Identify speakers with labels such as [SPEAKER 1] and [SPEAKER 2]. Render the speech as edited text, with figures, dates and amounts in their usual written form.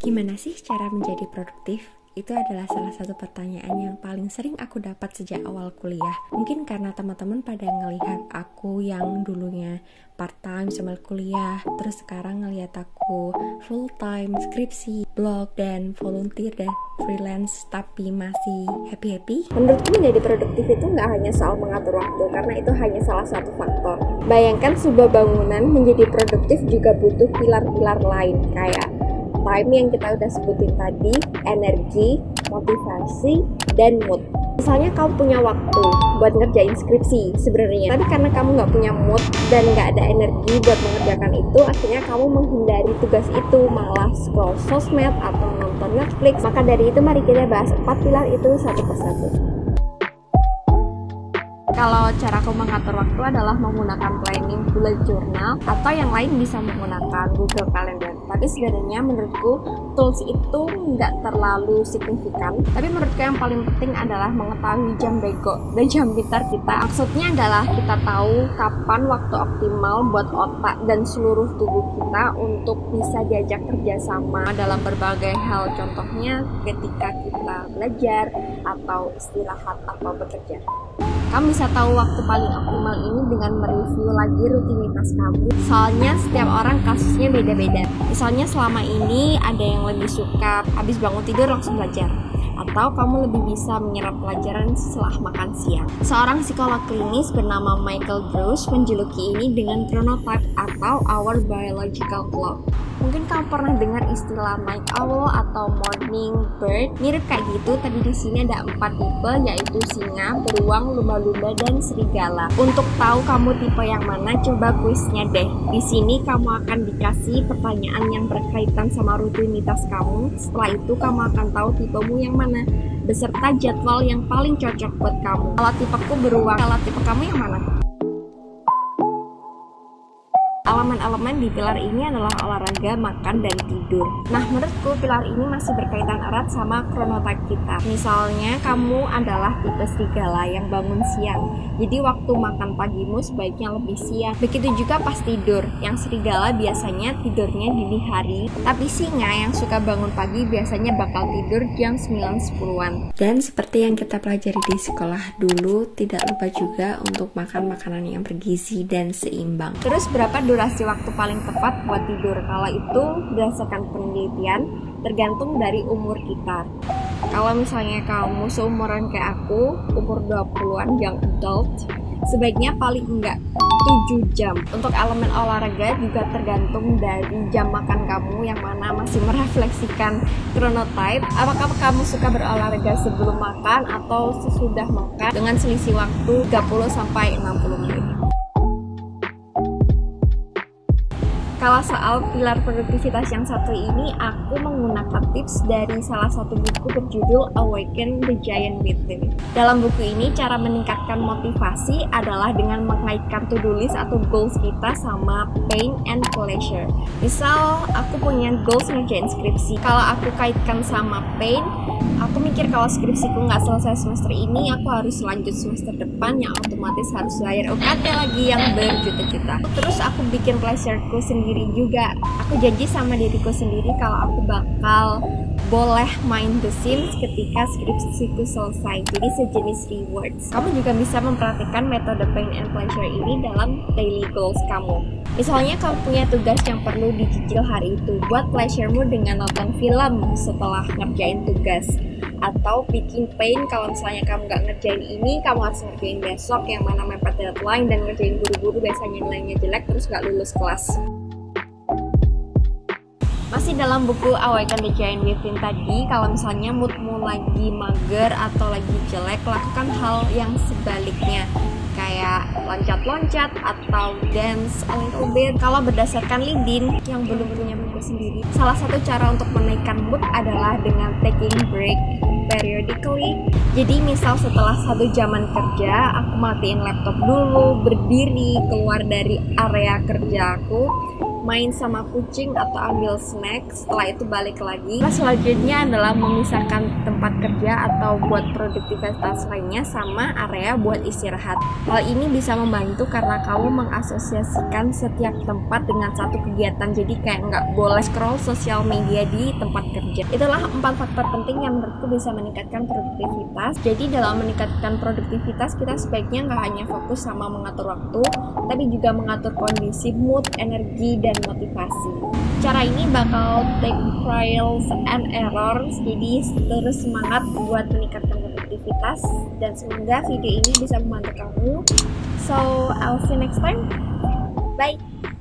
[SPEAKER 1] Gimana sih cara menjadi produktif? Itu adalah salah satu pertanyaan yang paling sering aku dapat sejak awal kuliah. Mungkin karena teman-teman pada ngelihat aku yang dulunya part-time sambil kuliah, terus sekarang ngelihat aku full-time, skripsi, blog, dan volunteer dan freelance, tapi masih happy-happy.
[SPEAKER 2] Menurutku menjadi produktif itu nggak hanya soal mengatur waktu, karena itu hanya salah satu faktor. Bayangkan sebuah bangunan menjadi produktif juga butuh pilar-pilar lain, kayak time yang kita udah sebutin tadi, energi, motivasi, dan mood. Misalnya kamu punya waktu buat ngerjain skripsi sebenarnya, tapi karena kamu nggak punya mood dan nggak ada energi buat mengerjakan itu, akhirnya kamu menghindari tugas itu, malah scroll sosmed atau nonton Netflix. Maka dari itu mari kita bahas 4 pilar itu satu persatu. Kalau caraku mengatur waktu adalah menggunakan planning bullet journal, atau yang lain bisa menggunakan Google Calendar. Tapi sebenarnya menurutku tools itu nggak terlalu signifikan. Tapi menurutku yang paling penting adalah mengetahui jam bego dan jam pintar kita. Maksudnya adalah kita tahu kapan waktu optimal buat otak dan seluruh tubuh kita untuk bisa diajak kerjasama dalam berbagai hal. Contohnya ketika kita belajar atau istirahat atau bekerja. Kamu bisa tahu waktu paling optimal ini dengan mereview lagi rutinitas kamu. Soalnya setiap orang kasusnya beda-beda. Misalnya selama ini ada yang lebih suka habis bangun tidur langsung belajar, atau kamu lebih bisa menyerap pelajaran setelah makan siang. Seorang psikolog klinis bernama Michael Breus menjuluki ini dengan chronotype atau our biological clock. Mungkin kamu pernah dengar istilah night owl atau morning bird. Mirip kayak gitu, tapi di sini ada 4 tipe, yaitu singa, beruang, lumba-lumba, dan serigala. Untuk tahu kamu tipe yang mana, coba kuisnya deh. Di sini kamu akan dikasih pertanyaan yang berkaitan sama rutinitas kamu. Setelah itu kamu akan tahu tipemu yang mana, beserta jadwal yang paling cocok buat kamu. Kalau tipeku beruang, kalau tipe kamu yang mana? Elemen-elemen di pilar ini adalah olahraga, makan, dan tidur. Nah, menurutku pilar ini masih berkaitan erat sama chronotype kita. Misalnya, kamu adalah tipe serigala yang bangun siang. Jadi, waktu makan pagimu sebaiknya lebih siang. Begitu juga pas tidur. Yang serigala biasanya tidurnya dini hari. Tapi singa yang suka bangun pagi biasanya bakal tidur jam 9-10-an.
[SPEAKER 1] Dan seperti yang kita pelajari di sekolah dulu, tidak lupa juga untuk makan makanan yang bergizi dan seimbang.
[SPEAKER 2] Terus berapa durasi waktu paling tepat buat tidur? Kalau itu berdasarkan penelitian tergantung dari umur kita. Kalau misalnya kamu seumuran kayak aku, umur 20-an, young adult, sebaiknya paling enggak 7 jam. Untuk elemen olahraga juga tergantung dari jam makan kamu yang mana masih merefleksikan chronotype. Apakah kamu suka berolahraga sebelum makan atau sesudah makan dengan selisih waktu 30-60 menit. Kalau soal pilar produktivitas yang satu ini, aku menggunakan tips dari salah satu buku berjudul Awaken the Giant Within. Dalam buku ini, cara meningkatkan motivasi adalah dengan mengaitkan to-do list atau goals kita sama pain and pleasure. Misal, aku punya goals ngerjain skripsi. Kalau aku kaitkan sama pain, aku mikir kalau skripsiku nggak selesai semester ini, aku harus lanjut semester depan yang otomatis harus bayar UKT lagi yang berjuta-juta. Terus aku bikin pleasureku sendiri juga. Aku janji sama diriku sendiri kalau aku bakal boleh main The Sims ketika skripsiku selesai. Jadi sejenis rewards. Kamu juga bisa memperhatikan metode pain and pleasure ini dalam daily goals kamu. Misalnya kamu punya tugas yang perlu dicicil hari itu, buat pleasuremu dengan nonton film setelah ngerjain tugas. Atau bikin pain kalau misalnya kamu nggak ngerjain ini, kamu harus ngerjain besok yang mana mepet deadline dan ngerjain buru-buru, biasanya nilainya jelek terus nggak lulus kelas. Masih dalam buku Awaken the Giant Within tadi, kalau misalnya moodmu lagi mager atau lagi jelek, lakukan hal yang sebaliknya, kayak loncat-loncat atau dance a little bit. Kalau berdasarkan LinkedIn yang belum punya buku sendiri, salah satu cara untuk menaikkan mood adalah dengan taking break periodically. Jadi misal setelah 1 jaman kerja, aku matiin laptop dulu, berdiri, keluar dari area kerja aku, main sama kucing atau ambil snack, setelah itu balik lagi. Selanjutnya adalah memisahkan tempat kerja atau buat produktivitas lainnya sama area buat istirahat. Hal ini bisa membantu karena kamu mengasosiasikan setiap tempat dengan satu kegiatan, jadi kayak nggak boleh scroll sosial media di tempat kerja. Itulah 4 faktor penting yang menurutku bisa meningkatkan produktivitas. Jadi dalam meningkatkan produktivitas, kita sebaiknya nggak hanya fokus sama mengatur waktu, tapi juga mengatur kondisi, mood, energi, dan motivasi. Cara ini bakal take trials and errors, jadi terus semangat buat meningkatkan produktivitas, dan semoga video ini bisa membantu kamu. So, I'll see you next time. Bye!